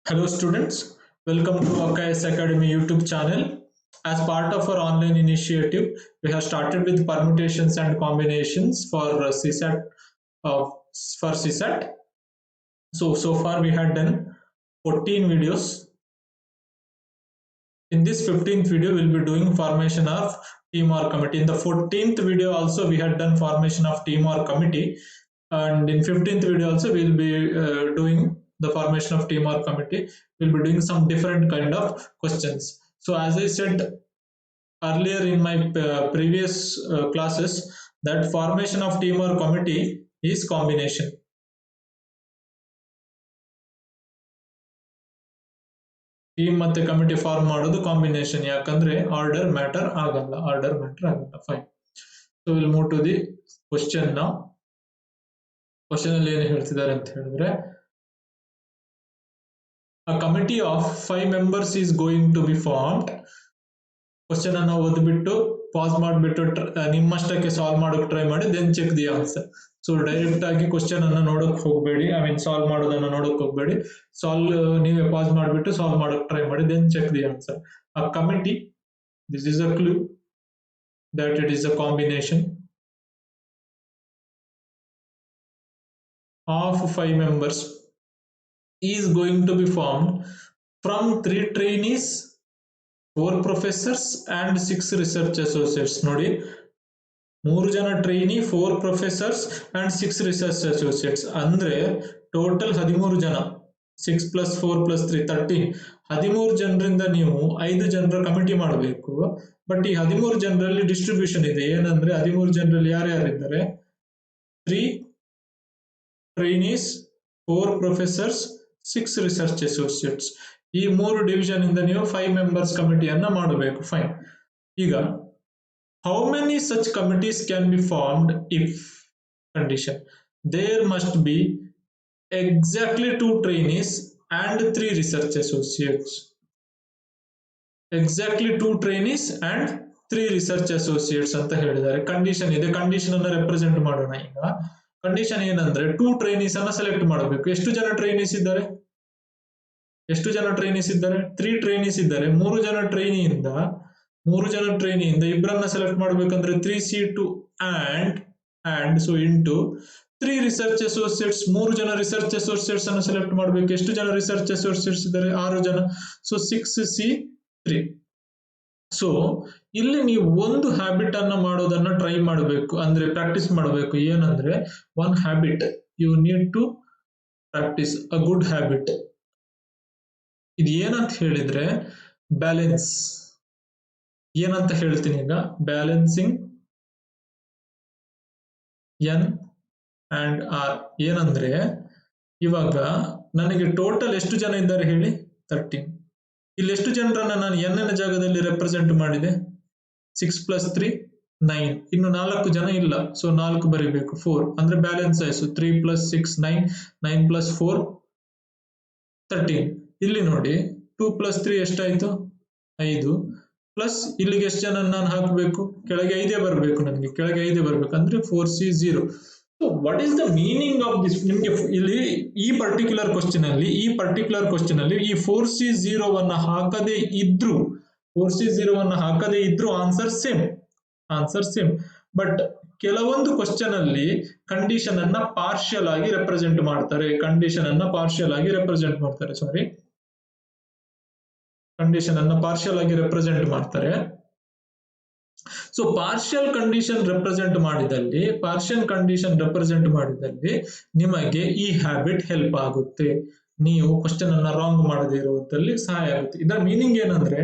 Hello students, welcome to Akais Academy YouTube channel. As part of our online initiative, we have started with permutations and combinations for CSAT. Uh, for CSAT. So far we had done 14 videos. In this 15th video, we'll be doing formation of team or committee. In the 14th video also we had done formation of team or committee, and in 15th video also we'll be doing the formation of team or committee. We'll be doing some different kind of questions. So as I said earlier in my previous classes, that formation of team or committee is combination. Team ಮತ್ತೆ committee form ಮಾಡೋದು combination, ಯಾಕಂದ್ರೆ order matter ಆಗಲ್ಲ. Fine. So will move to the question. ನಾವು question ಅಲ್ಲಿ ಏನು ಹೇಳ್ತಿದ್ದಾರೆ ಅಂತ ಹೇಳಿದ್ರೆ, a committee of 5 members is going to be formed. Question ಅನ್ನ ಓದ್ಬಿಟ್ಟು ಪಾಸ್ ಮಾಡಿಬಿಟ್ಟು ನಿಮ್ಮಷ್ಟಕ್ಕೆ ಸಾಲ್ವ್ ಮಾಡೋಕೆ ಟ್ರೈ ಮಾಡಿ, then check the answer. So direct ಆಗಿ ಕ್ವಶನ್ ಅನ್ನ ನೋಡಕ್ ಹೋಗಬೇಡಿ, ಸಾಲ್ವ್ ಮಾಡೋದನ್ನ ನೋಡಕ್ ಹೋಗಬೇಡಿ. ನೀವೇ ಪಾಸ್ ಮಾಡಿಬಿಟ್ಟು ಸಾಲ್ವ್ ಮಾಡೋಕೆ ಟ್ರೈ ಮಾಡಿ, then check the answer. A committee, this is a clue that it is a combination of 5 members is going to be formed from 3 trainees, 4 professors and 6 research associates. ನೋಡಿ, 3 ಜನ trainee, 4 professors and 6 research associates, ಅಂದ್ರೆ total 13 ಜನ. 6 + 4 + 3 13. 13 ಜನರಿಂದ ನೀವು 5 ಜನರ committee ಮಾಡಬೇಕು. But ಈ 13 ಜನರಲ್ಲಿ ಡಿಸ್ಟ್ರಿಬ್ಯೂಷನ್ ಇದೆ. ಏನಂದ್ರೆ 13 ಜನರಲ್ಲಿ ಯಾರ್ಯಾರಿದ್ದಾರೆ? 3 ಟ್ರೈನೀಸ್, 4 ಪ್ರೊಫೆಸರ್ಸ್, 6 ರಿಸರ್ಚ್ ಅಸೋಸಿಯೇಟ್ಸ್. ಈ 3 ಡಿವಿಷನ್ ಇಂದ ನೀವು 5 ಮೆಂಬರ್ಸ್ ಕಮಿಟಿಯನ್ನ ಮಾಡಬೇಕು. ಫೈನ್. ಈಗ how many such committees can be formed if condition? There must be exactly 2 trainees and 3 research associates. Exactly 2 trainees and 3 research associates ಅಂತ ಹೇಳಿದ್ದಾರೆ. ಕಂಡೀಷನ್ ಇದೆ, ಕಂಡೀಷನ್ ಅನ್ನ represent ಮಾಡೋಣ. ಈಗ ಕಂಡೀಷನ್ ಏನಂದ್ರೆ 2 ಟ್ರೈನೀಸ್ ಅನ್ನ ಸೆಲೆಕ್ಟ್ ಮಾಡಬೇಕು. ಎಷ್ಟು ಜನ ಟ್ರೈನೀಸ್ ಇದ್ದಾರೆ? 3 ಟ್ರೈನೀಸ್ ಇದ್ದಾರೆ. 3 ಜನ ಟ್ರೈನಿಯಿಂದ ಇಬ್ಬರನ್ನ ಸೆಲೆಕ್ಟ್ ಮಾಡಬೇಕಂದ್ರೆ 3C2 and so into 3 research associates. 3 ಜನ ರಿಸರ್ಚ್ ಅಸೋಸಿಯೇಟ್ಸ್ ಅನ್ನು ಸೆಲೆಕ್ಟ್ ಮಾಡಬೇಕು. ಎಷ್ಟು ಜನ ರಿಸರ್ಚ್ ಅಸೋಸಿಯೇಟ್ಸ್ ಇದ್ದಾರೆ? 6 ಜನ. So 6C3. ಸೊ ಇಲ್ಲಿ ನೀವು ಒಂದು ಹ್ಯಾಬಿಟ್ ಅನ್ನ ಮಾಡೋದನ್ನ ಟ್ರೈ ಮಾಡಬೇಕು, ಅಂದ್ರೆ ಪ್ರಾಕ್ಟೀಸ್ ಮಾಡಬೇಕು. ಏನಂದ್ರೆ one habit you need to practise, a good habit. ಇದು ಏನಂತ ಹೇಳಿದ್ರೆ ಬ್ಯಾಲೆನ್ಸ್. ಏನಂತ ಹೇಳ್ತೀನಿ ಈಗ? Balancing N and R. ಏನಂದ್ರೆ ಇವಾಗ ನನಗೆ ಟೋಟಲ್ ಎಷ್ಟು ಜನ ಇದ್ದಾರೆ ಹೇಳಿ? 13. ಇಲ್ಲಿ ಎಷ್ಟು ಜನರನ್ನ ನಾನು ಎನ್ ನ ಜಾಗದಲ್ಲಿ ರೆಪ್ರೆಸೆಂಟ್ ಮಾಡಿದೆ? 6 + 3 9. ಇನ್ನು 4 ಜನ ಇಲ್ಲ, ಸೊ 4 ಬರೀಬೇಕು. 4 ಅಂದ್ರೆ ಬ್ಯಾಲೆನ್ಸ್ ಆಯ್ತು. 3 + 6 9, 9 + 4 13. ಇಲ್ಲಿ ನೋಡಿ 2 + 3 ಎಷ್ಟಾಯ್ತು? 5. ಪ್ಲಸ್ ಇಲ್ಲಿಗೆ ಎಷ್ಟು ಜನ ನಾನು ಹಾಕಬೇಕು? ಕೆಳಗೆ 5 ಬರಬೇಕು. ನನಗೆ ಕೆಳಗೆ 5 ಬರಬೇಕು, ಅಂದ್ರೆ 4C0. So what is the meaning of this? ನಿಮ್ಗೆ ಇಲ್ಲಿ ಈ ಪರ್ಟಿಕ್ಯುಲರ್ ಕ್ವಶನ್ ಅಲ್ಲಿ ಈ 4C0 ಹಾಕದೇ ಇದ್ರು ಆನ್ಸರ್ ಸೇಮ್. ಬಟ್ ಕೆಲವೊಂದು ಕ್ವಶನ್ ಅಲ್ಲಿ ಕಂಡೀಷನ್ ಅನ್ನ ಪಾರ್ಷಿಯಲ್ ಆಗಿ ರೆಪ್ರೆಸೆಂಟ್ ಮಾಡ್ತಾರೆ. ಕಂಡೀಷನ್ ಅನ್ನ ಪಾರ್ಷಿಯಲ್ ಆಗಿ ರೆಪ್ರೆಸೆಂಟ್ ಮಾಡ್ತಾರೆ. ಸೊ ಪಾರ್ಷಿಯಲ್ ಕಂಡೀಷನ್ ರೆಪ್ರೆಸೆಂಟ್ ಮಾಡಿದಲ್ಲಿ ನಿಮಗೆ ಈ ಹ್ಯಾಬಿಟ್ ಹೆಲ್ಪ್ ಆಗುತ್ತೆ. ನೀವು ಕ್ವಶನ್ ಅನ್ನ ರಾಂಗ್ ಮಾಡದೇ ಇರುವುದರಲ್ಲಿ ಸಹಾಯ ಆಗುತ್ತೆ. ಇದರ ಮೀನಿಂಗ್ ಏನಂದ್ರೆ,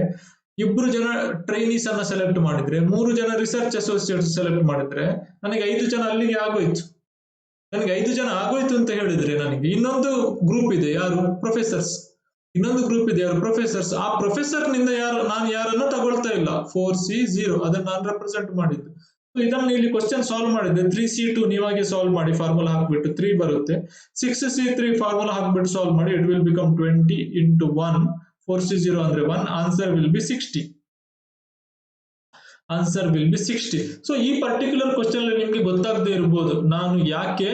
2 ಜನ ಟ್ರೈನೀಸ್ ಅನ್ನ ಸೆಲೆಕ್ಟ್ ಮಾಡಿದ್ರೆ, 3 ಜನ ರಿಸರ್ಚ್ ಅಸೋಸಿಯೇಟ್ಸ್ ಸೆಲೆಕ್ಟ್ ಮಾಡಿದ್ರೆ, ನನಗೆ 5 ಜನ ಅಲ್ಲಿಗೆ ಆಗೋಯ್ತು. ನನಗೆ 5 ಜನ ಆಗೋಯ್ತು ಅಂತ ಹೇಳಿದ್ರೆ, ನನಗೆ ಇನ್ನೊಂದು ಗ್ರೂಪ್ ಇದೆ. ಯಾರು? ಪ್ರೊಫೆಸರ್ಸ್. ಆ ಪ್ರೊಫೆಸರ್ ನಿಂದ ನಾನು ಯಾರನ್ನ ತಗೊಳ್ತಾ ಇಲ್ಲ. 4C0 ಅದನ್ನ ನಾನು ರೆಪ್ರೆಸೆಂಟ್ ಮಾಡಿದ್ದು. ಇದನ್ನ ಇಲ್ಲಿ ಕ್ವಶನ್ ಸಾಲ್ವ್ ಮಾಡಿದ್ದೆ. 3C2 ನೀವಾಗೆ ಸಾಲ್ವ್ ಮಾಡಿ, ಫಾರ್ಮುಲಾ ಹಾಕ್ಬಿಟ್ಟು 3 ಬರುತ್ತೆ. 6C3 ಫಾರ್ಮುಲಾ ಹಾಕ್ಬಿಟ್ಟು ಸಾಲ್ವ್ ಮಾಡಿ, ಇಟ್ ವಿಲ್ ಬಿಕಮ್ 20 × 1. 4C0 ಅಂದ್ರೆ 1. Answer will be 60. ಸೊ ಈ ಪರ್ಟಿಕ್ಯುಲರ್ ಕ್ವಶನ್ ಅಲ್ಲಿ ನಿಮ್ಗೆ ಗೊತ್ತಾಗದೇ ಇರಬಹುದು ನಾನು ಯಾಕೆ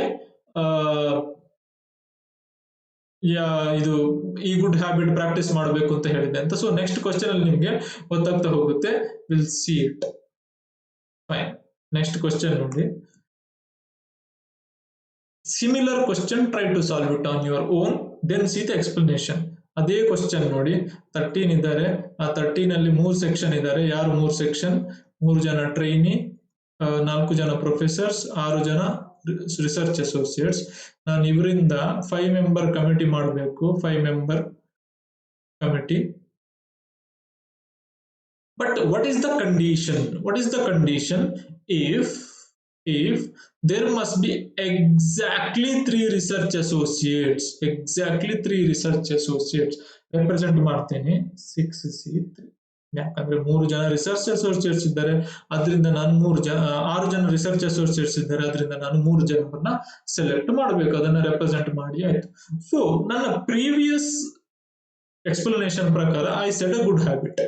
ಇದು ಈ ಗುಡ್ ಹ್ಯಾಬಿಟ್ ಪ್ರಾಕ್ಟೀಸ್ ಮಾಡಬೇಕು ಅಂತ ಹೇಳಿದೆ ಅಂತ. ಸೊ ನೆಕ್ಸ್ಟ್ ಕ್ವಶನ್ ಅಲ್ಲಿ ನಿಮ್ಗೆ ಗೊತ್ತಾಗ್ತಾ ಹೋಗುತ್ತೆ. Will see it. Fine. Next question ನೋಡಿ. Similar question, try to solve it on your own, then see the explanation. ಅದೇ ಕ್ವಶನ್ ನೋಡಿ, 13 ಇದ್ದಾರೆ. ಆ 13 ಅಲ್ಲಿ 3 ಸೆಕ್ಷನ್ ಇದ್ದಾರೆ. ಯಾರು 3 ಸೆಕ್ಷನ್? 3 ಜನ ಟ್ರೈನಿ, 4 ಜನ ಪ್ರೊಫೆಸರ್ಸ್, 6 ಜನ ರಿಸರ್ಚ್ ಅಸೋಸಿಯೇಟ್ಸ್. ನಾನು ಇವರಿಂದ 5 ಮೆಂಬರ್ ಕಮಿಟಿ ಮಾಡಬೇಕು. 5 member committee. But what is the condition? What is the condition? If there must be exactly 3 research associates, exactly 3 research associates. Represent ಮಾಡ್ತೀನಿ 6C3. ಯಾಕಂದ್ರೆ 3 ಜನ ರಿಸರ್ಚ್ ಅಸೋಸಿಯೇಟ್ಸ್ ಇದ್ದಾರೆ, ಅದರಿಂದ ನಾನು 6 ಜನ ರಿಸರ್ಚ್ ಅಸೋಸಿಯೇಟ್ಸ್ ಇದ್ದಾರೆ, ಅದರಿಂದ ನಾನು 3 ಜನರನ್ನ ಸೆಲೆಕ್ಟ್ ಮಾಡಬೇಕು. ಅದನ್ನ ರೆಪ್ರೆಸೆಂಟ್ ಮಾಡಿ ಆಯ್ತು. ಸೊ ನನ್ನ ಪ್ರೀವಿಯಸ್ ಎಕ್ಸ್ಪ್ಲನೇಷನ್ ಪ್ರಕಾರ I said a good habit.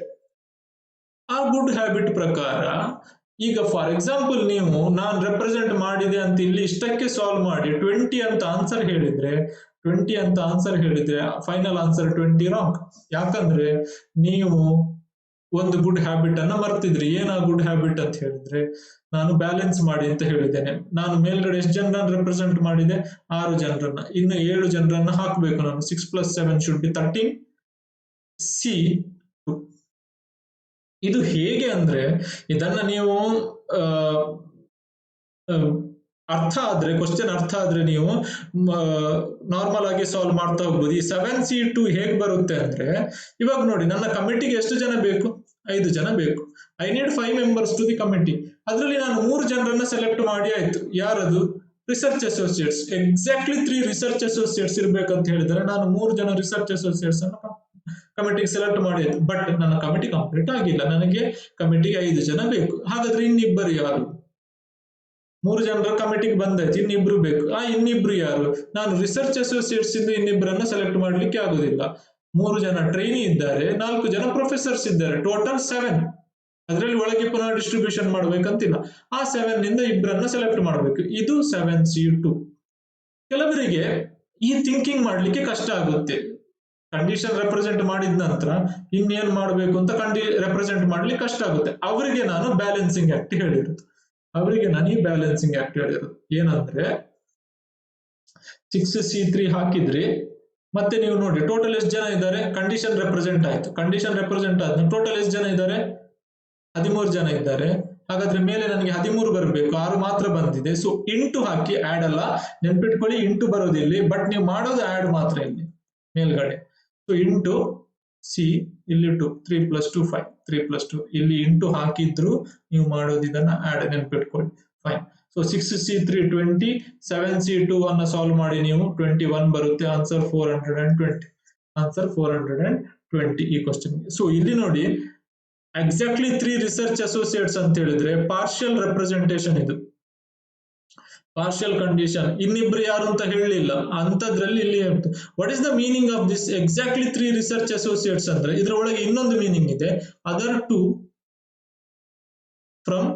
ಆ ಗುಡ್ ಹ್ಯಾಬಿಟ್ ಪ್ರಕಾರ ಈಗ ಫಾರ್ ಎಕ್ಸಾಂಪಲ್ ನೀವು ನಾನು ರೆಪ್ರೆಸೆಂಟ್ ಮಾಡಿದೆ ಅಂತ ಇಲ್ಲಿ ಇಷ್ಟಕ್ಕೆ ಸಾಲ್ವ್ ಮಾಡಿ 20 ಅಂತ ಆನ್ಸರ್ ಹೇಳಿದ್ರೆ ಫೈನಲ್ ಆನ್ಸರ್ 20 ರಾಂಗ್. ಯಾಕಂದ್ರೆ ನೀವು ಒಂದು ಗುಡ್ ಹ್ಯಾಬಿಟ್ ಅನ್ನ ಮರ್ತಿದ್ರಿ. ಏನ ಗುಡ್ ಹ್ಯಾಬಿಟ್ ಅಂತ ಹೇಳಿದ್ರೆ, ನಾನು ಬ್ಯಾಲೆನ್ಸ್ ಮಾಡಿ ಅಂತ ಹೇಳಿದ್ದೇನೆ. ನಾನು ಮೇಲ್ಗಡೆ ಎಷ್ಟು ಜನರನ್ನ ರೆಪ್ರೆಸೆಂಟ್ ಮಾಡಿದೆ? 6 ಜನರನ್ನ. ಇನ್ನು 7 ಜನರನ್ನ ಹಾಕಬೇಕು ನಾನು. 6 + 7 ಶುಡ್ ಬಿ 13. ಸಿ. ಇದು ಹೇಗೆ ಅಂದ್ರೆ, ಇದನ್ನ ನೀವು ಕ್ವಶನ್ ಅರ್ಥ ಆದ್ರೆ ನೀವು ನಾರ್ಮಲ್ ಆಗಿ ಸಾಲ್ವ್ ಮಾಡ್ತಾ ಹೋಗ್ಬೋದು. ಈ 7C2 ಹೇಗೆ ಬರುತ್ತೆ ಅಂದ್ರೆ, ಇವಾಗ ನೋಡಿ, ನನ್ನ ಕಮಿಟಿಗೆ ಎಷ್ಟು ಜನ ಬೇಕು? 5 ಜನ ಬೇಕು. I need 5 members to the committee. ಅದರಲ್ಲಿ ನಾನು 3 ಜನರನ್ನ ಸೆಲೆಕ್ಟ್ ಮಾಡಿ ಆಯ್ತು. ಯಾರದು? Research associates. Exactly 3 research associates ಇರ್ಬೇಕಂತ ಹೇಳಿದ್ರೆ ನಾನು 3 ಜನ ರಿಸರ್ಚ್ ಅಸೋಸಿಯೇಟ್ಸ್ ಅನ್ನು ಕಮಿಟಿಗೆ ಸೆಲೆಕ್ಟ್ ಮಾಡಿ ಆಯ್ತು. ಬಟ್ ನನ್ನ ಕಮಿಟಿ ಕಂಪ್ಲೀಟ್ ಆಗಿಲ್ಲ. ನನಗೆ ಕಮಿಟಿಗೆ 5 ಜನ ಬೇಕು. ಹಾಗಾದ್ರೆ ಇನ್ನಿಬ್ಬರು ಯಾರು? 3 ಜನರ ಕಮಿಟಿಗೆ ಬಂದಾಯ್ತು, ಇನ್ನಿಬ್ರು ಬೇಕು. ಇನ್ನಿಬ್ರು ಯಾರು? ನಾನು ರಿಸರ್ಚ್ ಅಸೋಸಿಯೇಟ್ಸ್ ಇಂದ ಇನ್ನಿಬ್ಬರನ್ನ ಸೆಲೆಕ್ಟ್ ಮಾಡ್ಲಿಕ್ಕೆ ಆಗುದಿಲ್ಲ. 3 ಜನ ಟ್ರೈನಿ ಇದ್ದಾರೆ, 4 ಜನ ಪ್ರೊಫೆಸರ್ಸ್ ಇದ್ದಾರೆ. ಟೋಟಲ್ 7. ಅದರಲ್ಲಿ ಒಳಗೆ ಪುನಃ ಡಿಸ್ಟ್ರಿಬ್ಯೂಷನ್ ಮಾಡ್ಬೇಕಂತಿಲ್ಲ. ಆ 7 ನಿಂದ ಇಬ್ಬರನ್ನ ಸೆಲೆಕ್ಟ್ ಮಾಡಬೇಕು. ಇದು 7C2. ಕೆಲವರಿಗೆ ಈ ಥಿಂಕಿಂಗ್ ಮಾಡ್ಲಿಕ್ಕೆ ಕಷ್ಟ ಆಗುತ್ತೆ. ಕಂಡೀಷನ್ ರೆಪ್ರೆಸೆಂಟ್ ಮಾಡಿದ ನಂತರ ಇನ್ನೇನ್ ಮಾಡಬೇಕು ಅಂತ ರೆಪ್ರೆಸೆಂಟ್ ಮಾಡ್ಲಿಕ್ಕೆ ಕಷ್ಟ ಆಗುತ್ತೆ. ಅವರಿಗೆ ನಾನು ಬ್ಯಾಲೆನ್ಸಿಂಗ್ ಆಕ್ಟ್ ಹೇಳಿರೋದು. ಏನಂದ್ರೆ 6C3 ಹಾಕಿದ್ರಿ, ಮತ್ತೆ ನೀವು ನೋಡಿ ಟೋಟಲ್ ಎಷ್ಟು ಜನ ಇದ್ದಾರೆ? ಕಂಡೀಷನ್ ರೆಪ್ರೆಸೆಂಟ್ ಆಯ್ತು. ಕಂಡೀಷನ್ ರೆಪ್ರೆಸೆಂಟ್ ಆದ್ಮೇಲೆ ಟೋಟಲ್ ಎಷ್ಟು ಜನ ಇದ್ದಾರೆ? 13 ಜನ ಇದ್ದಾರೆ. ಹಾಗಾದ್ರೆ ಮೇಲೆ ನನಗೆ 13 ಬರಬೇಕು, 6 ಮಾತ್ರ ಬಂದಿದೆ. ಸೊ ಇಂಟು ಹಾಕಿ, ಆಡ್ ಅಲ್ಲ, ನೆನ್ಪಿಟ್ಕೊಳ್ಳಿ, ಇಂಟು ಬರೋದಿಲ್ಲ. ಬಟ್ ನೀವು ಮಾಡೋದು ಆಡ್ ಮಾತ್ರ ಇಲ್ಲಿ ಮೇಲ್ಗಡೆ. ಸೊ ಇಂಟು ಸಿ, ಇಲ್ಲಿ 2, 3 + 2 5, 3 + 2 ಇಲ್ಲಿ ಇಂಟು ಹಾಕಿದ್ರು ನೀವು ಮಾಡೋದು ಇದನ್ನ ಆಡ್, ನೆನ್ಪಿಟ್ಕೊಳ್ಳಿ. ಫೈನ್. ಸೊ 6C3 20, 7C2 ಅನ್ನ ಸಾಲ್ವ್ ಮಾಡಿ ನೀವು 21 ಬರುತ್ತೆ. ಆನ್ಸರ್ 420. ಈ ಕ್ವಶನ್. ಸೊ ಇಲ್ಲಿ ನೋಡಿ, ಎಕ್ಸಾಕ್ಟ್ಲಿ 3 ರಿಸರ್ಚ್ ಅಸೋಸಿಯೇಟ್ಸ್ ಅಂತ ಹೇಳಿದ್ರೆ ಪಾರ್ಷಿಯಲ್ ರೆಪ್ರೆಸೆಂಟೇಷನ್. ಇದು ಪಾರ್ಷಿಯಲ್ ಕಂಡೀಷನ್. ಇನ್ನಿಬ್ರು ಯಾರು ಅಂತ ಹೇಳಲಿಲ್ಲ ಅಂತದ್ರಲ್ಲಿ ಇಲ್ಲಿ what is the meaning of this exactly 3 research associates ಅಂದ್ರೆ ಇದರ ಒಳಗೆ ಇನ್ನೊಂದು ಮೀನಿಂಗ್ ಇದೆ. Other 2 from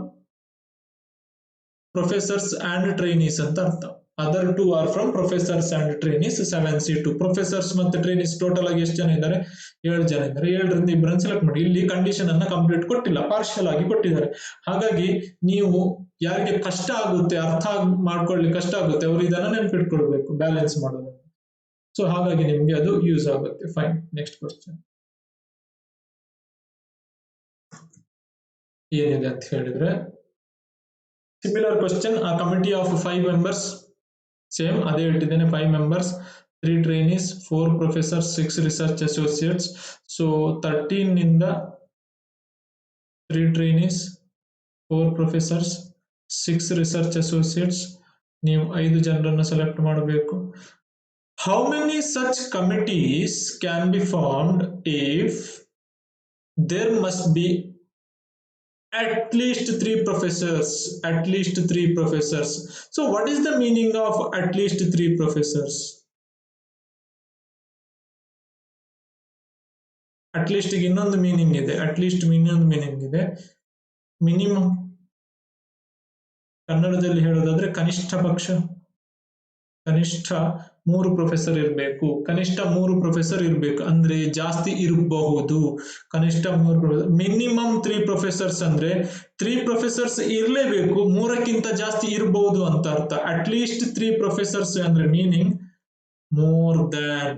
professors and trainees ಅಂತ ಅರ್ಥ. Other 2 are from professors and trainees. 7C2 professors ಮತ್ತೆ ಟ್ರೈನೀಸ್ ಟೋಟಲ್ ಆಗಿ ಎಷ್ಟು ಜನ ಇದ್ದಾರೆ? 7 ಜನ ಇದ್ದಾರೆ. 7ರಿಂದ ಇಬ್ಬರನ್ನು ಸೆಲೆಕ್ಟ್ ಮಾಡಿ. ಇಲ್ಲಿ ಕಂಡೀಷನ್ ಅನ್ನ ಕಂಪ್ಲೀಟ್ ಕೊಟ್ಟಿಲ್ಲ, ಪಾರ್ಷಿಯಲ್ ಆಗಿ ಕೊಟ್ಟಿದ್ದಾರೆ. ಹಾಗಾಗಿ ನೀವು ಯಾರಿಗೆ ಕಷ್ಟ ಆಗುತ್ತೆ, ಅರ್ಥ ಮಾಡ್ಕೊಳ್ಳಿಕ್ಕೆ ಕಷ್ಟ ಆಗುತ್ತೆ, ಅವರು ಇದನ್ನ ನೆನ್ಪಿಟ್ಕೊಳ್ಬೇಕು ಬ್ಯಾಲೆನ್ಸ್ ಮಾಡೋದು. ಸೊ ಹಾಗಾಗಿ ನಿಮ್ಗೆ ಅದು ಯೂಸ್ ಆಗುತ್ತೆ. ಫೈನ್. ನೆಕ್ಸ್ಟ್ ಕ್ವಶನ್ ಏನಿದೆ ಅಂತ ಹೇಳಿದ್ರೆ, ಸಿಮಿಲರ್ ಕ್ವಶನ್. ಆ ಕಮಿಟಿ ಆಫ್ 5 ಮೆಂಬರ್ಸ್ ಸೇಮ್ ಅದೇ ಇಟ್ಟಿದ್ದೇನೆ. 5 members, 3 trainees, 4 professors, 6 research associates. So 13 ನಿಂದ 3 ಟ್ರೈನೀಸ್, 4 ಪ್ರೊಫೆಸರ್ಸ್, 6 ರಿಸರ್ಚ್ ಅಸೋಸಿಯೇಟ್ಸ್. ನೀವು 5 ಜನರನ್ನು ಸೆಲೆಕ್ಟ್ ಮಾಡಬೇಕು. How many such committees can be formed if there must be at least 3 professors? So what is the meaning of at least 3 professors? at least ಗೆ ಇನ್ನೊಂದು meaning ಇದೆ. Minimum ಕನ್ನಡದಲ್ಲಿ ಹೇಳೋದಾದ್ರೆ ಕನಿಷ್ಠ 3 professor ಇರಬೇಕು, ಕನಿಷ್ಠ 3 ಪ್ರೊಫೆಸರ್ ಇರಬೇಕು ಅಂದ್ರೆ ಜಾಸ್ತಿ ಇರಬಹುದು, ಕನಿಷ್ಠ 3 ಮಿನಿಮಮ್ 3 ಪ್ರೊಫೆಸರ್ಸ್ ಅಂದ್ರೆ 3 ಪ್ರೊಫೆಸರ್ಸ್ ಇರಲೇಬೇಕು, 3ಕ್ಕಿಂತ ಜಾಸ್ತಿ ಇರಬಹುದು ಅಂತ ಅರ್ಥ. ಅಟ್ಲೀಸ್ಟ್ 3 ಪ್ರೊಫೆಸರ್ಸ್ ಅಂದ್ರೆ meaning more than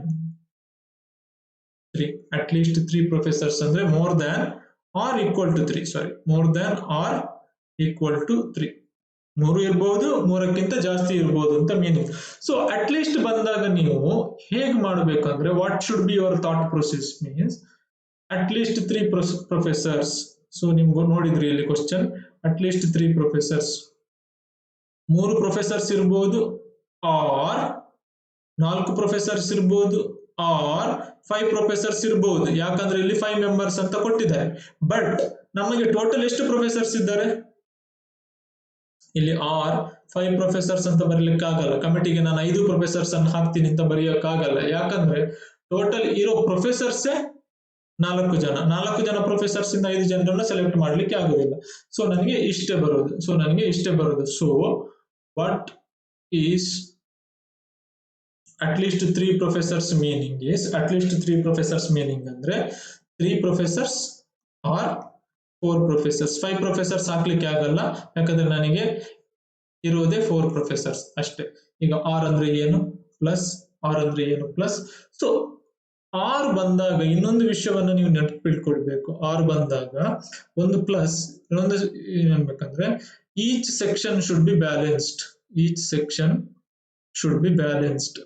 3, at least 3 professors ಅಂದ್ರೆ more than or equal to 3, sorry more than or equal to 3, 3 ಇರಬಹುದು, 3ಕ್ಕಿಂತ ಜಾಸ್ತಿ ಇರಬಹುದು ಅಂತ ಮೀನಿಂಗ್. ಸೊ ಅಟ್ಲೀಸ್ಟ್ ಬಂದಾಗ ನೀವು ಹೇಗೆ ಮಾಡಬೇಕಂದ್ರೆ what should be your thought process means at least 3 professors. So ನಿಮ್ಗೆ ನೋಡಿದ್ರಿ ಇಲ್ಲಿ ಕ್ವಶನ್, ಅಟ್ಲೀಸ್ಟ್ 3 ಪ್ರೊಫೆಸರ್ಸ್, 3 ಪ್ರೊಫೆಸರ್ಸ್ ಇರಬಹುದು ಆರ್ 4 ಪ್ರೊಫೆಸರ್ಸ್ ಇರಬಹುದು ಆರ್ 5 ಪ್ರೊಫೆಸರ್ಸ್ ಇರಬಹುದು, ಯಾಕಂದ್ರೆ ಇಲ್ಲಿ 5 ಮೆಂಬರ್ಸ್ ಅಂತ ಕೊಟ್ಟಿದ್ದಾರೆ. ಬಟ್ ನಮಗೆ ಟೋಟಲ್ ಎಷ್ಟು ಪ್ರೊಫೆಸರ್ಸ್ ಇದ್ದಾರೆ ಇಲ್ಲಿ ಆರ್ 5 ಪ್ರೊಫೆಸರ್ಸ್ ಅಂತ ಬರೀಲಿಕ್ಕಾಗಲ್ಲ, ಕಮಿಟಿಗೆ ನಾನು 5 ಪ್ರೊಫೆಸರ್ಸ್ ಅನ್ನು ಹಾಕ್ತೀನಿ ಅಂತ ಬರೆಯೋಕ್ಕಾಗಲ್ಲ, ಯಾಕಂದ್ರೆ ಟೋಟಲ್ ಇರೋ ಪ್ರೊಫೆಸರ್ಸ್ 4 ಜನ, 4 ಜನ ಪ್ರೊಫೆಸರ್ಸ್ ಇಂದ 5 ಜನರನ್ನ ಸೆಲೆಕ್ಟ್ ಮಾಡ್ಲಿಕ್ಕೆ ಆಗುದಿಲ್ಲ. ಸೊ ನನಗೆ ಇಷ್ಟೇ ಬರೋದು. So what is at least 3 professors meaning is, at least 3 professors meaning ಅಂದ್ರೆ 3 professors or 4 professors. 5 professors ಹಾಕ್ಲಿಕ್ಕೆ ಆಗಲ್ಲ, ಯಾಕಂದ್ರೆ ನನಗೆ ಇರೋದೇ 4 professors ಅಷ್ಟೇ. ಈಗ ಆರ್ ಅಂದ್ರೆ ಏನು ಪ್ಲಸ್, ಆರ್ ಅಂದ್ರೆ ಏನು ಪ್ಲಸ್. ಸೊ ಆರ್ ಬಂದಾಗ ಇನ್ನೊಂದು ವಿಷಯವನ್ನ ನೀವು ನೆನಪಿಟ್ಕೊಳ್ಬೇಕು, ಆರ್ ಬಂದಾಗ ಒಂದು ಪ್ಲಸ್, ಇನ್ನೊಂದು ಏನ್ಬೇಕಂದ್ರೆ each section should be balanced, each section should be balanced.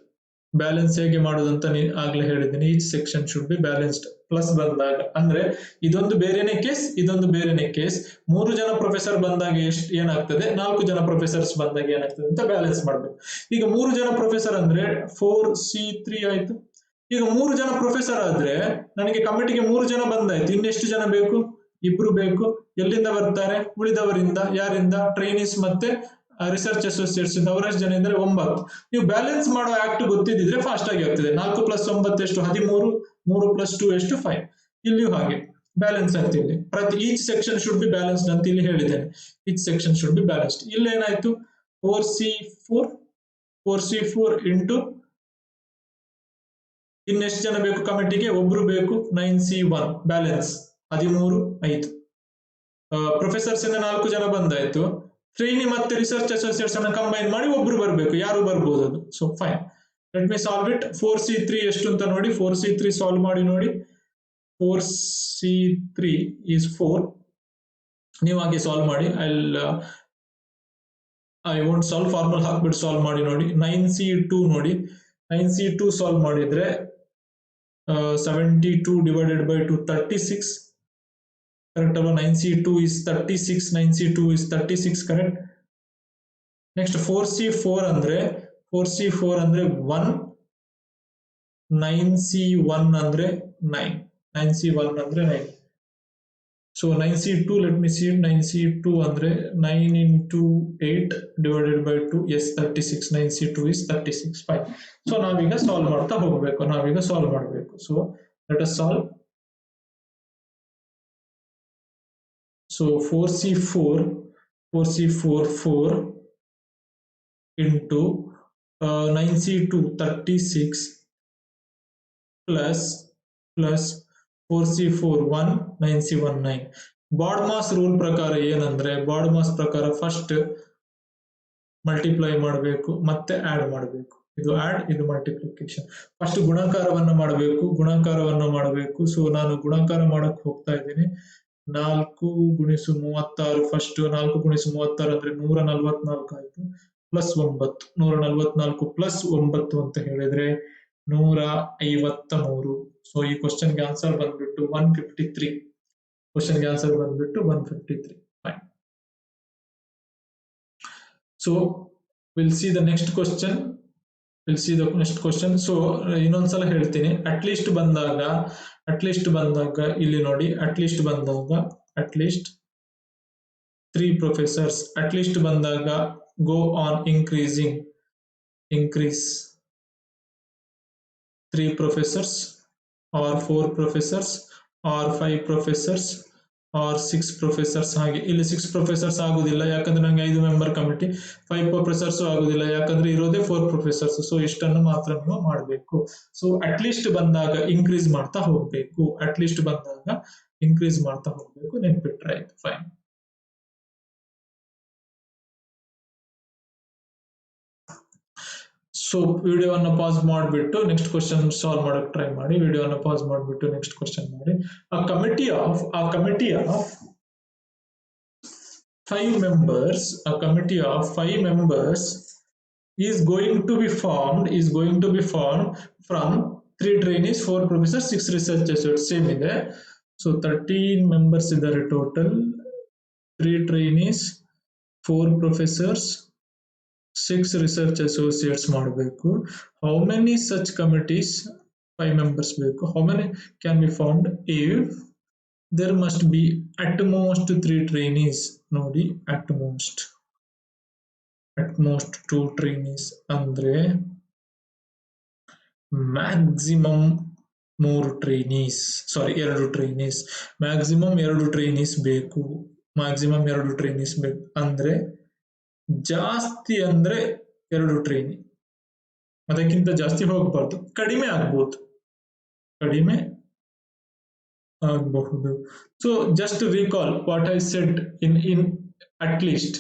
Balance ಹೇಗೆ ಮಾಡೋದು ಅಂತ ಆಗ್ಲೇ ಹೇಳಿದ್ದೀನಿ, each section should be balanced. Plus ಬಂದಾಗ ಅಂದ್ರೆ ಇದೊಂದು ಬೇರೆನೆ ಕೇಸ್, ಇದೊಂದು ಬೇರೆನೆ ಕೇಸ್. 3 ಜನ ಪ್ರೊಫೆಸರ್ ಬಂದಾಗ ಏನಾಗ್ತದೆ, 4 ಜನ ಪ್ರೊಫೆಸರ್ಸ್ ಬಂದಾಗ ಏನಾಗ್ತದೆ ಅಂತ ಬ್ಯಾಲೆನ್ಸ್ ಮಾಡ್ಬೇಕು. ಈಗ 3 ಜನ ಪ್ರೊಫೆಸರ್ ಅಂದ್ರೆ 4C3 ಆಯ್ತು. ಈಗ 3 ಜನ ಪ್ರೊಫೆಸರ್ ಆದ್ರೆ ನನಗೆ ಕಮಿಟಿಗೆ 3 ಜನ ಬಂದಾಯ್ತು, ಇನ್ನೆಷ್ಟು ಜನ ಬೇಕು, 2 ಬೇಕು. ಎಲ್ಲಿಂದ ಬರ್ತಾರೆ, ಉಳಿದವರಿಂದ, ಯಾರಿಂದ, ಟ್ರೈನೀಸ್ ಮತ್ತೆ ರಿಸರ್ಚ್ ಅಸೋಸಿಯೇಟ್ಸ್ ಇಂದ. ಅವರೆಷ್ಟು ಜನ ಇದ್ರೆ 9. ನೀವು ಬ್ಯಾಲೆನ್ಸ್ ಮಾಡೋ ಆಕ್ಟ್ ಗೊತ್ತಿದ್ರೆ ಫಾಸ್ಟ್ ಆಗಿ ಆಗ್ತದೆ. 4 + 9 ಎಷ್ಟು, 13, 3 + 2 ಎಷ್ಟು, 5. ಇಲ್ಲಿಯೂ ಹಾಗೆ ಬ್ಯಾಲೆನ್ಸ್ ಆಗ್ತಿದೆ. ಪ್ರತಿ each section should be balanced ಅಂತ ಇಲ್ಲಿ ಹೇಳಿದ್ದೇನೆ, each section should be balanced. ಇಲ್ಲಿ ಏನಾಯ್ತು 4C4 ಇಂಟು ಇನ್ನೆಷ್ಟು ಜನ ಬೇಕು ಕಮಿಟಿಗೆ, 1 ಬೇಕು, 9C1 ಬ್ಯಾಲೆನ್ಸ್ 13, 5. ಪ್ರೊಫೆಸರ್ಸ್ ಇಂದ 4 ಜನ ಬಂದಾಯ್ತು, ಟ್ರೈನಿ ಮತ್ತೆ ರಿಸರ್ಚ್ ಅಸೋಸಿಯೇಟ್ಸ್ ಅನ್ನ ಕಂಬೈನ್ ಮಾಡಿ 1 ಬರಬೇಕು, ಯಾರು ಬರ್ಬೋದು ಅದು. So fine, let me solve it. 4C3 ಎಷ್ಟು ಅಂತ ನೋಡಿ, 4C3 ಸಾಲ್ವ್ ಮಾಡಿ ನೋಡಿ. 4C3 is 4. ನೀವು ಹಾಗೆ ಸಾಲ್ವ್ ಮಾಡಿ, ಐ ವೋಂಟ್ ಸಾಲ್ವ್, ಫಾರ್ಮಲ್ ಹಾಕ್ಬಿಟ್ಟು ಸಾಲ್ವ್ ಮಾಡಿ ನೋಡಿ. 9C2 ನೋಡಿ, 9C2 ಸಾಲ್ವ್ ಮಾಡಿದ್ರೆ 72 divided by 2 36. ಕರೆಕ್ಟ್ ಅಲ್ವಾ? 9C2 is 36, 9C2 is 36 correct. Next 4C4 ಅಂದ್ರೆ 1, 9C1 ಅಂದ್ರೆ 9, 9C1 ಅಂದ್ರೆ 9. So 9C2, let me C, 9C2 ಅಂದ್ರೆ 9 into 8 divided by 2, yes 36, 9C2 is 36, fine. So ನಾವೀಗ ಸಾಲ್ವ್ ಮಾಡ್ತಾ ಹೋಗ್ಬೇಕು, ನಾವೀಗ ಸಾಲ್ವ್ ಮಾಡಬೇಕು. So let us solve. So 4C4 4 into 9C2 36 plus 4C4 1, 9C1 9. ಬಾಡ್ಮಾಸ್ rule ಪ್ರಕಾರ ಏನಂದ್ರೆ, ಬಾಡ್ಮಾಸ್ ಪ್ರಕಾರ ಫಸ್ಟ್ ಮಲ್ಟಿಪ್ಲೈ ಮಾಡಬೇಕು ಮತ್ತೆ ಆಡ್ ಮಾಡಬೇಕು. ಇದು ಆಡ್, ಇದು ಮಲ್ಟಿಪ್ಲಿಕೇಶನ್. ಫಸ್ಟ್ ಗುಣಾಕಾರವನ್ನ ಮಾಡಬೇಕು. ಸೊ ನಾನು ಗುಣಾಕಾರ ಮಾಡಕ್ ಹೋಗ್ತಾ ಇದ್ದೀನಿ. 4 × 36, ಫಸ್ಟ್ 4 × 36 ಅಂದ್ರೆ 144 ಆಯ್ತು, ಪ್ಲಸ್ 9, 144 ಪ್ಲಸ್ 9 ಅಂತ ಹೇಳಿದ್ರೆ 153. ಸೊ ಈ ಕ್ವಶನ್ಗೆ ಆನ್ಸರ್ ಬಂದ್ಬಿಟ್ಟು 153. ಕ್ವಶನ್ಗೆ ಆನ್ಸರ್ ಬಂದ್ಬಿಟ್ಟು 153. Fine. So will see the next question. So ಇನ್ನೊಂದ್ಸಲ ಹೇಳ್ತೀನಿ, ಅಟ್ಲೀಸ್ಟ್ ಬಂದಾಗ ಇಲ್ಲಿ ನೋಡಿ, ಅಟ್ಲೀಸ್ಟ್ 3 ಪ್ರೊಫೆಸರ್ಸ್, ಅಟ್ಲೀಸ್ಟ್ ಬಂದಾಗ go on increase 3 professors or 4 professors or 5 professors or 6 professors. ಹಾಗೆ ಇಲ್ಲಿ 6 ಪ್ರೊಫೆಸರ್ಸ್ ಆಗುದಿಲ್ಲ, ಯಾಕಂದ್ರೆ ನಂಗೆ 5 ಮೆಂಬರ್ ಕಮಿಟಿ. 5 ಪ್ರೊಫೆಸರ್ಸ್ ಆಗುದಿಲ್ಲ, ಯಾಕಂದ್ರೆ ಇರೋದೇ 4 ಪ್ರೊಫೆಸರ್ಸ್. ಸೊ ಇಷ್ಟನ್ನು ಮಾತ್ರ ನೀವು ಮಾಡಬೇಕು. ಸೊ ಅಟ್ಲೀಸ್ಟ್ ಬಂದಾಗ ಇನ್ಕ್ರೀಸ್ ಮಾಡ್ತಾ ಹೋಗ್ಬೇಕು, ಅಟ್ಲೀಸ್ಟ್ ಬಂದಾಗ ಇನ್ಕ್ರೀಸ್ ಮಾಡ್ತಾ ಹೋಗ್ಬೇಕು, ನೆನ್ಪಿಟ್ರೆ ಆಯ್ತು. ಫೈನ್. ಸೊ ವಿಡಿಯೋವನ್ನು ಪಾಸ್ ಮಾಡಿಬಿಟ್ಟು ನೆಕ್ಸ್ಟ್ ಕ್ವಶನ್ ಸಾಲ್ವ್ ಮಾಡಕ್ ಟ್ರೈ ಮಾಡಿ. ವಿಡಿಯೋವನ್ನು ಪಾಸ್ ಮಾಡಿಬಿಟ್ಟು ನೆಕ್ಸ್ಟ್ ಕ್ವಶನ್ ಮಾಡಿ. ಆ committee of 5 members, a committee of 5 members is going to be formed from 3 trainees, 4 professors, 6 research associates. Same ಇದೆ. So 13 members ಇದ್ದಾರೆ total. 3 trainees, 4 professors, 6 research associates ಮಾಡಬೇಕು. How many such committees? 5 members ಬೇಕು. How many can be formed? If there must be at most 3 trainees. ನೋಡಿ, at most 2 trainees ಅಂದ್ರೆ maximum 3 trainees, ಸಾರಿ 2 trainees, maximum 2 trainees ಬೇಕು. maximum 2 trainees ಬೇಕು ಅಂದ್ರೆ ಜಾಸ್ತಿ ಅಂದ್ರೆ 2 trainee, ಅದಕ್ಕಿಂತ ಜಾಸ್ತಿ ಹೋಗಬಾರ್ದು. ಕಡಿಮೆ ಆಗಬಹುದು. So just recall what I said in at least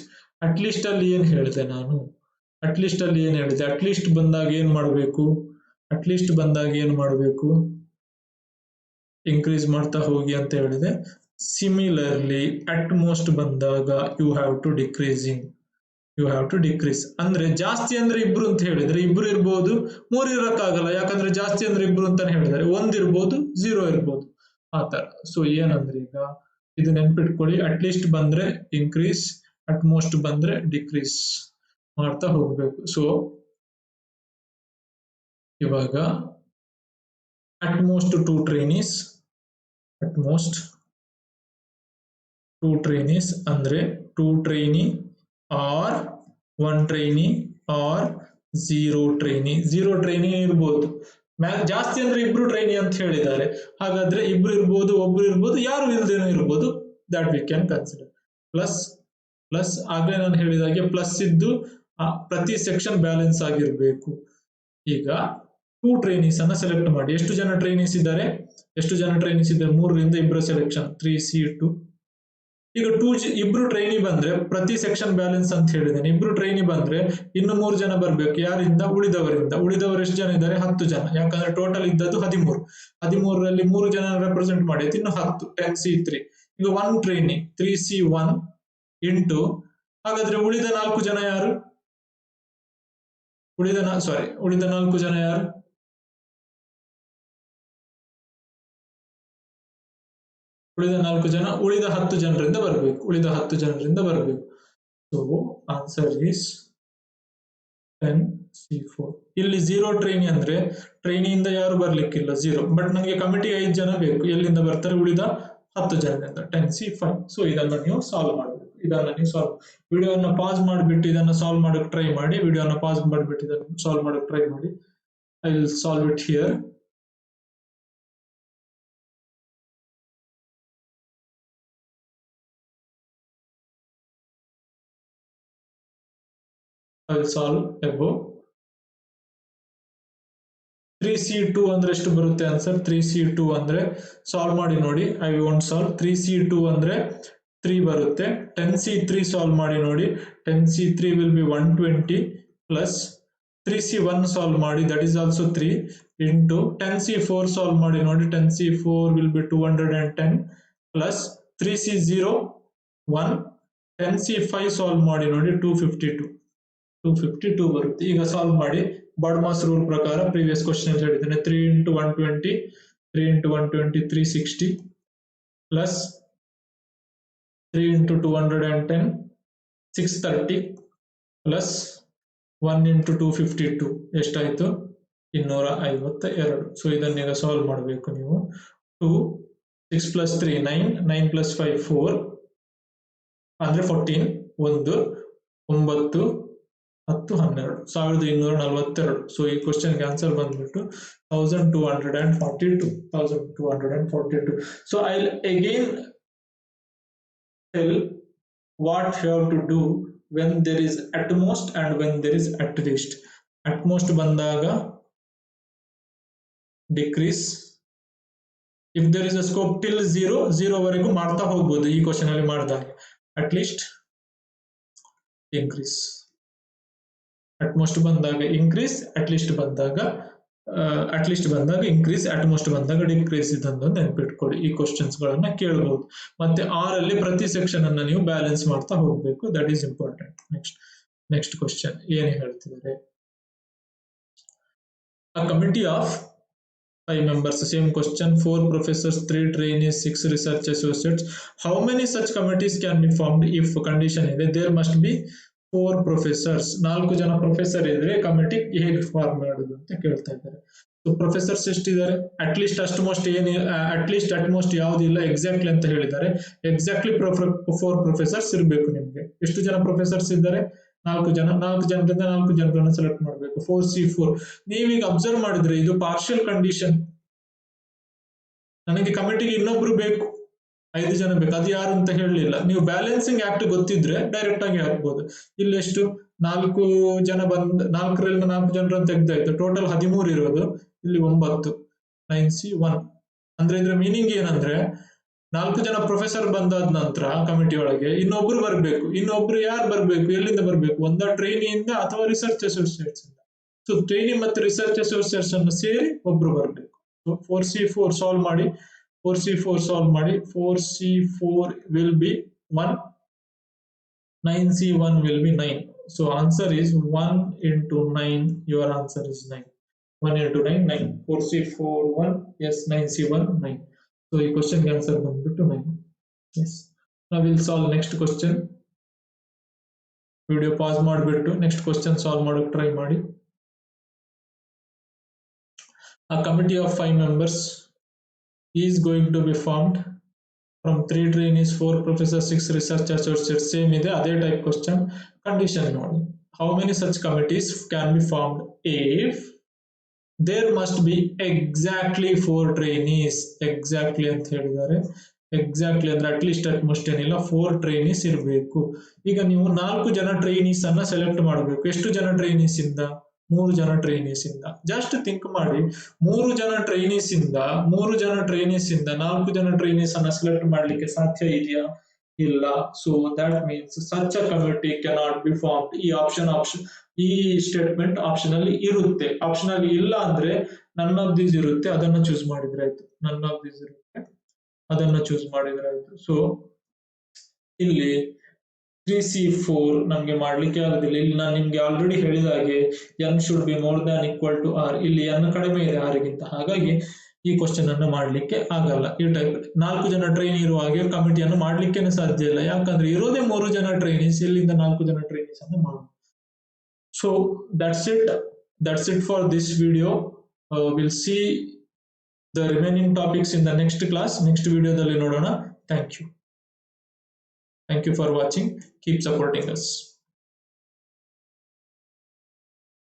ಅಲ್ಲಿ ಏನ್ ಹೇಳಿದೆ ನಾನು? ಅಟ್ಲೀಸ್ಟ್ ಬಂದಾಗ ಏನ್ ಮಾಡಬೇಕು? ಇನ್ಕ್ರೀಸ್ ಮಾಡ್ತಾ ಹೋಗಿ ಅಂತ ಹೇಳಿದೆ. ಸಿಮಿಲರ್ಲಿ ಅಟ್ ಮೋಸ್ಟ್ ಬಂದಾಗ ಯು ಹ್ಯಾವ್ ಟು ಡಿಕ್ರೀಸ್. ಅಂದ್ರೆ ಜಾಸ್ತಿ ಅಂದ್ರೆ 2 ಅಂತ ಹೇಳಿದ್ರೆ 2 ಇರ್ಬೋದು, 3 ಇರಕ್ಕಾಗಲ್ಲ, ಯಾಕಂದ್ರೆ ಜಾಸ್ತಿ ಅಂದ್ರೆ 2 ಅಂತಾನೆ ಹೇಳಿದ್ದಾರೆ. 1 ಇರ್ಬೋದು, 0 ಇರ್ಬೋದು, ಆ ತರ. ಸೊ ಏನಂದ್ರೆ ಈಗ ಇದು ನೆನ್ಪಿಟ್ಕೊಳ್ಳಿ, ಅಟ್ಲೀಸ್ಟ್ ಬಂದ್ರೆ ಇನ್ಕ್ರೀಸ್, ಅಟ್ ಮೋಸ್ಟ್ ಬಂದ್ರೆ ಡಿಕ್ರೀಸ್ ಮಾಡ್ತಾ ಹೋಗ್ಬೇಕು. ಸೊ ಇವಾಗ ಅಟ್ ಮೋಸ್ಟ್ 2 ಟ್ರೈನೀಸ್, ಅಂದ್ರೆ 2 trainee or 1 trainee or 0 trainee. 0 trainee ಇರ್ಬೋದು. ಜಾಸ್ತಿ ಅಂದ್ರೆ 2 ಟ್ರೈನಿ ಅಂತ ಹೇಳಿದ್ದಾರೆ, ಹಾಗಾದ್ರೆ 2 ಇರ್ಬೋದು, 1 ಇರ್ಬೋದು, ಯಾರು ಇಲ್ದೇನೋ ಇರ್ಬೋದು. That we can consider. Plus ಆಗ್ಲೇ ನಾನು ಹೇಳಿದಾಗೆ ಪ್ಲಸ್ ಇದ್ದು ಪ್ರತಿ ಸೆಕ್ಷನ್ ಬ್ಯಾಲೆನ್ಸ್ ಆಗಿರ್ಬೇಕು. ಈಗ 2 ಟ್ರೈನೀಸ್ ಅನ್ನ ಸೆಲೆಕ್ಟ್ ಮಾಡಿ. ಎಷ್ಟು ಜನ ಟ್ರೈನೀಸ್ ಇದ್ದಾರೆ? 3ರಿಂದ 2 ಸೆಲೆಕ್ಷನ್, 3C2. ಈಗ 2 ಟ್ರೈನಿ ಬಂದ್ರೆ ಪ್ರತಿ ಸೆಕ್ಷನ್ ಬ್ಯಾಲೆನ್ಸ್ ಅಂತ ಹೇಳಿದ್ದೇನೆ. 2 ಟ್ರೈನಿ ಬಂದ್ರೆ ಇನ್ನು 3 ಜನ ಬರ್ಬೇಕು. ಯಾರಿಂದ? ಉಳಿದವರು ಎಷ್ಟು ಜನ ಇದ್ದಾರೆ? 10 ಜನ. ಯಾಕಂದ್ರೆ ಟೋಟಲ್ ಇದ್ದದ್ದು 13ರಲ್ಲಿ 3 ಜನ ರೆಪ್ರೆಸೆಂಟ್ ಮಾಡಿ, ಇನ್ನು 10, 10C3. ಈಗ 1 ಟ್ರೈನಿ 3C1 ಇಂಟು, ಹಾಗಾದ್ರೆ ಉಳಿದ 4 ಜನ ಯಾರು? ಉಳಿದ 4 ಜನ ಯಾರು? ಉಳಿದ 10 ಜನರಿಂದ ಬರಬೇಕು. So answer is 10C4. ಇಲ್ಲಿ 0 ಟ್ರೈನಿ ಅಂದ್ರೆ ಟ್ರೈನಿಯಿಂದ ಯಾರು ಬರ್ಲಿಕ್ಕಿಲ್ಲ, 0. ಬಟ್ ನನಗೆ ಕಮಿಟಿ 5 ಜನ ಬೇಕು. ಎಲ್ಲಿಂದ ಬರ್ತಾರೆ? ಉಳಿದ 10 ಜನರಿಂದ, 10C5. ಸೊ ಇದನ್ನ ನೀವು ಸಾಲ್ವ್ ಮಾಡಬೇಕು. ವಿಡಿಯೋನ ಪಾಸ್ ಮಾಡಿಬಿಟ್ಟು ಇದನ್ನ ಸಾಲ್ವ್ ಮಾಡಕ್ ಟ್ರೈ ಮಾಡಿ. I will solve it here. I will solve above. 3C2 ಅಂದ್ರೆ ಎಷ್ಟು ಬರುತ್ತೆ ಆನ್ಸರ್? 3C2 ಅಂದ್ರೆ ಸಾಲ್ವ್ ಮಾಡಿ ನೋಡಿ. I want solve. 3C2 ಅಂದ್ರೆ 3 ಬರುತ್ತೆ. 10C3 ಸಾಲ್ವ್ ಮಾಡಿ ನೋಡಿ. 10C3 will be 120 plus 3C1 solve ಮಾಡಿ, that is also 3 into 10C4 solve ಮಾಡಿ ನೋಡಿ. 10C4 will be 210 plus 3C0 1. 10C5 solve ಮಾಡಿ ನೋಡಿ, 252 ಬರುತ್ತೆ. ಈಗ ಸಾಲ್ವ್ ಮಾಡಿ. ಬಾಡ್ಮಾಸ್ ರೂಲ್ ಪ್ರಕಾರ ಪ್ರೀವಿಯಸ್ ಕ್ವಶನ್ ಹೇಳಿದ್ದೇನೆ. 3 into 120 360 plus 3 into 210 630 plus 1 into 252 ಎಷ್ಟಾಯ್ತು? 252. ಸೊ ಇದನ್ನೀಗ ಸಾಲ್ವ್ ಮಾಡಬೇಕು ನೀವು. 2 6 plus 3 9 9 plus 5 4 ಅಂದ್ರೆ 14 1 9 10 12 1242. ಸೊ ಈ ಕ್ವಶನ್ಗೆ ಆನ್ಸರ್ ಬಂದ್ಬಿಟ್ಟು 1242. So I again tell what you have to do when there is at most and when there is at least. At most ಬಂದಾಗ decrease. If there is a scope till 0 ವರೆಗೂ ಮಾಡ್ತಾ ಹೋಗ್ಬೋದು ಈ question ಅಲ್ಲಿ ಮಾಡಿದಾಗ. At least increase. At most ಬಂದಾಗ increase, at least ಬಂದಾಗ increase, at most ಬಂದಾಗ decrease ಇದನ್ನು ನೆನಪಿಟ್ಕೊಳ್ಳಿ. ಈ ಕ್ವಶನ್ಸ್ ಗಳನ್ನ ಕೇಳಬಹುದು. ಮತ್ತೆ R ಅಲ್ಲಿ ಪ್ರತಿ ಸೆಕ್ಷನ್ ಅನ್ನ ನೀವು ಬ್ಯಾಲೆನ್ಸ್ ಮಾಡ್ತಾ ಹೋಗ್ಬೇಕು. That is important. Next question ಏನು ಹೇಳ್ತಿದ್ದಾರೆ? A committee of 5 members, same question, 4 professors, 3 trainees, 6 research associates. How many such committees can be formed if condition ಇದೆ there must be 4 professors? 4 ಜನ ಪ್ರೊಫೆಸರ್ ಇದ್ರೆ committee ಹೇಗೆ form ಮಾಡೋದು ಅಂತ ಕೇಳ್ತಾ ಇದ್ದಾರೆ. ಸೊ ಪ್ರೊಫೆಸರ್ಸ್ ಎಷ್ಟಿದ್ದಾರೆ? ಅಟ್ ಲೀಸ್ಟ್ ಅಟ್ ಮೋಸ್ಟ್ ಯಾವುದಿಲ್ಲ, ಎಕ್ಸಾಕ್ಟ್ಲಿ ಅಂತ ಹೇಳಿದ್ದಾರೆ. ಎಕ್ಸಾಕ್ಟ್ಲಿ 4 ಪ್ರೊಫೆಸರ್ಸ್ ಇರಬೇಕು ನಿಮ್ಗೆ. ಎಷ್ಟು ಜನ ಪ್ರೊಫೆಸರ್ಸ್ ಇದ್ದಾರೆ? 4 ಜನ. 4 ಜನರಿಂದ 4 ಜನರನ್ನು ಸೆಲೆಕ್ಟ್ ಮಾಡಬೇಕು. 4C4. ನೀವೀಗ ಅಬ್ಸರ್ವ್ ಮಾಡಿದ್ರೆ ಇದು ಪಾರ್ಷಿಯಲ್ ಕಂಡೀಷನ್. ನನಗೆ ಕಮಿಟಿಗೆ ಇನ್ನೊಬ್ರು ಬೇಕು, 5 ಜನ ಬೇಕು, ಅದು ಯಾರು ಅಂತ ಹೇಳಲಿಲ್ಲ. ನೀವು ಬ್ಯಾಲೆನ್ಸಿಂಗ್ ಆಕ್ಟ್ ಗೊತ್ತಿದ್ರೆ ಡೈರೆಕ್ಟ್ ಆಗಿ ಹಾಕ್ಬೋದು. ಇಲ್ಲಿ ಎಷ್ಟು? 4 ಜನ 4ರಿಂದ 4 ಜನರನ್ನು ತೆಗ್ದಾಯ್ತು. ಟೋಟಲ್ 13 ಇರೋದು, ಇಲ್ಲಿ 9, 9C1. ಅಂದ್ರೆ ಇದ್ರ ಮೀನಿಂಗ್ ಏನಂದ್ರೆ 4 ಜನ ಪ್ರೊಫೆಸರ್ ಬಂದಾದ ನಂತರ ಕಮಿಟಿ ಒಳಗೆ ಇನ್ನೊಬ್ರು ಬರ್ಬೇಕು. ಇನ್ನೊಬ್ರು ಯಾರು ಬರ್ಬೇಕು? ಎಲ್ಲಿಂದ ಬರ್ಬೇಕು? ಒಂದ ಟ್ರೈನಿಯಿಂದ ಅಥವಾ ರಿಸರ್ಚ್ ಅಸೋಸಿಯೇಟ್ಸ್ ಇಂದ. ಸೊ ಟ್ರೈನಿ ಮತ್ತು ರಿಸರ್ಚ್ ಅಸೋಸಿಯೇಟ್ಸ್ ಅನ್ನು ಸೇರಿ ಒಬ್ರು ಬರ್ಬೇಕು. ಸೊ 4C4 ಸಾಲ್ವ್ ಮಾಡಿ. 4C4 will be 1. 9C1 will be 9. So answer is 1 into 9. Your answer is 9. 1 into 9, 9. 4C4 1. Yes, 9C1 9. So ಈ ಕ್ವಶನ್ ಆನ್ಸರ್ ಬಂದ್ಬಿಟ್ಟು 9. Yes. Now we'll solve next question. Video pause ಮಾಡಿಬಿಟ್ಟು next question solve ಮಾಡೋಕೆ try ಮಾಡಿ. A committee of 5 members is going to be formed from 3 trainees, 4 professors, 6 research associates. Same ಇದೆ, ಅದೇ type question. Condition ನೋಡಿ. How many such committees can be formed if there must be exactly 4 trainees? Exactly ಅಂತ ಹೇಳಿದ್ದಾರೆ. Exactly ಅಂದ್ರೆ at least at most ಏನಿಲ್ಲ, 4 trainees ಇರಬೇಕು. ಈಗ ನೀವು 4 ಜನ ಟ್ರೈನೀಸ್ ಅನ್ನ ಸೆಲೆಕ್ಟ್ ಮಾಡಬೇಕು. ಎಷ್ಟು ಜನ ಟ್ರೈನೀಸ್ ಇಂದ? 3 ಜನ ಟ್ರೈನೀಸ್ ಇಂದ. ಜಸ್ಟ್ ಥಿಂಕ್ ಮಾಡಿ, 3 ಜನ ಟ್ರೈನೀಸ್ ಇಂದ 4 ಜನ ಟ್ರೈನೀಸ್ ಅನ್ನ ಸೆಲೆಕ್ಟ್ ಮಾಡ್ಲಿಕ್ಕೆ ಸಾಧ್ಯ ಇದೆಯಾ? ಇಲ್ಲ. So that means such a committee cannot be formed. ಈ ಸ್ಟೇಟ್ಮೆಂಟ್ ಆಪ್ಷನ್ ಅಲ್ಲಿ ಇರುತ್ತೆ. ಆಪ್ಷನ್ ಅಲ್ಲಿ ಇಲ್ಲ ಅಂದ್ರೆ ನನ್ ಆಫ್ ದೀಸ್ ಇರುತ್ತೆ, ಅದನ್ನ ಚೂಸ್ ಮಾಡಿದ್ರೆ ಆಯ್ತು. ನನ್ ಆಫ್ ದೀಸ್ ಇರುತ್ತೆ, ಅದನ್ನ ಚೂಸ್ ಮಾಡಿದ್ರೆ ಆಯ್ತು. ಸೊ ಇಲ್ಲಿ 3C4 ನಮ್ಗೆ ಮಾಡ್ಲಿಕ್ಕೆ ಆಗುದಿಲ್ಲ. ಇಲ್ಲಿ ನಾನು ನಿಮ್ಗೆ ಆಲ್ರೆಡಿ ಹೇಳಿದ ಹಾಗೆ n should be more than equal to r. ಇಲ್ಲಿ n ಕಡಿಮೆ ಇದೆ r ಗಿಂತ, ಹಾಗಾಗಿ ಈ ಕ್ವಶನ್ ಅನ್ನು ಮಾಡ್ಲಿಕ್ಕೆ ಆಗಲ್ಲ. ಈ ಟೈಪ್ 4 ಜನ ಟ್ರೈನಿ ಇರುವ ಹಾಗೆ ಕಮಿಟಿಯನ್ನು ಮಾಡ್ಲಿಕ್ಕೆ ಸಾಧ್ಯ ಇಲ್ಲ. ಯಾಕಂದ್ರೆ ಇರೋದೇ 3 ಜನ ಟ್ರೈನೀಸ್, ಇಲ್ಲಿಂದ 4 ಜನ ಟ್ರೈನೀಸ್ ಅನ್ನು ಮಾಡೋದು. So that's it for this video. We'll see the remaining topics in the next class. Next video dalli nodona. Thank you for watching. Keep supporting us.